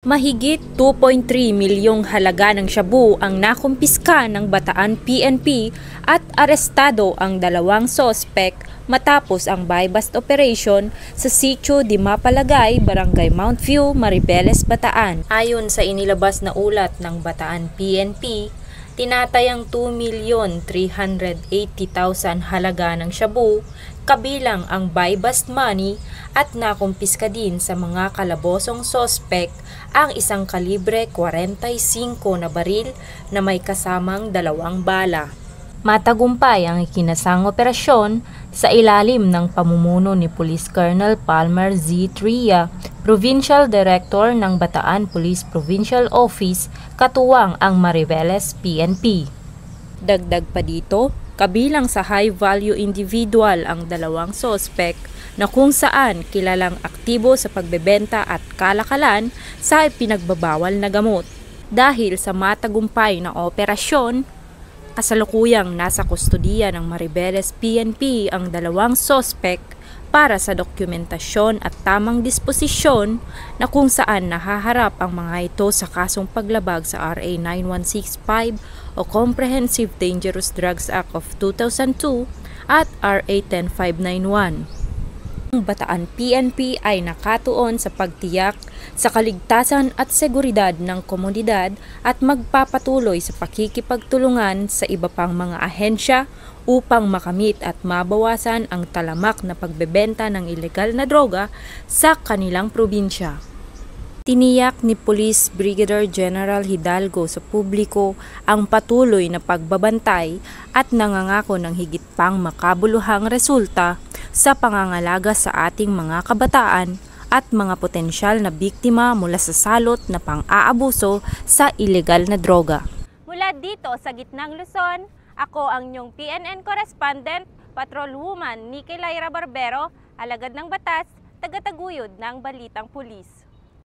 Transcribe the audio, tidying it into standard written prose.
Mahigit 2.3 milyong halaga ng shabu ang nakumpiska ng Bataan PNP at arestado ang dalawang sospek matapos ang buy-bust operation sa Sitio de Mapalagay, Barangay Mount View, Maribeles, Bataan. Ayon sa inilabas na ulat ng Bataan PNP, tinatayang 2,380,000 halaga ng shabu, kabilang ang buy-bust money at nakumpiska din sa mga kalabosong sospek ang isang kalibre 45 na baril na may kasamang 2 bala. Matagumpay ang ikinasang operasyon sa ilalim ng pamumuno ni Police Colonel Palmer Z. Tria, Provincial Director ng Bataan Police Provincial Office, katuwang ang Maribeles PNP. Dagdag pa dito, kabilang sa high-value individual ang dalawang sospek na kung saan kilalang aktibo sa pagbebenta at kalakalan sa ipinagbabawal na gamot. Dahil sa matagumpay na operasyon, kasalukuyang nasa kustodiya ng Maribeles PNP ang dalawang sospek para sa dokumentasyon at tamang disposisyon na kung saan nahaharap ang mga ito sa kasong paglabag sa RA 9165 o Comprehensive Dangerous Drugs Act of 2002 at RA 10591. Ang Bataan PNP ay nakatuon sa pagtiyak sa kaligtasan at seguridad ng komunidad at magpapatuloy sa pakikipagtulungan sa iba pang mga ahensya upang makamit at mabawasan ang talamak na pagbebenta ng ilegal na droga sa kanilang probinsya. Tiniyak ni Police Brigadier General Hidalgo sa publiko ang patuloy na pagbabantay at nangangako ng higit pang makabuluhang resulta sa pangangalaga sa ating mga kabataan at mga potensyal na biktima mula sa salot na pang-aabuso sa ilegal na droga. Mula dito sa gitnang Luzon, ako ang inyong PNN correspondent, Patrolwoman Nikki Lyra Barbero, alagad ng batas, tagataguyod ng Balitang Pulis.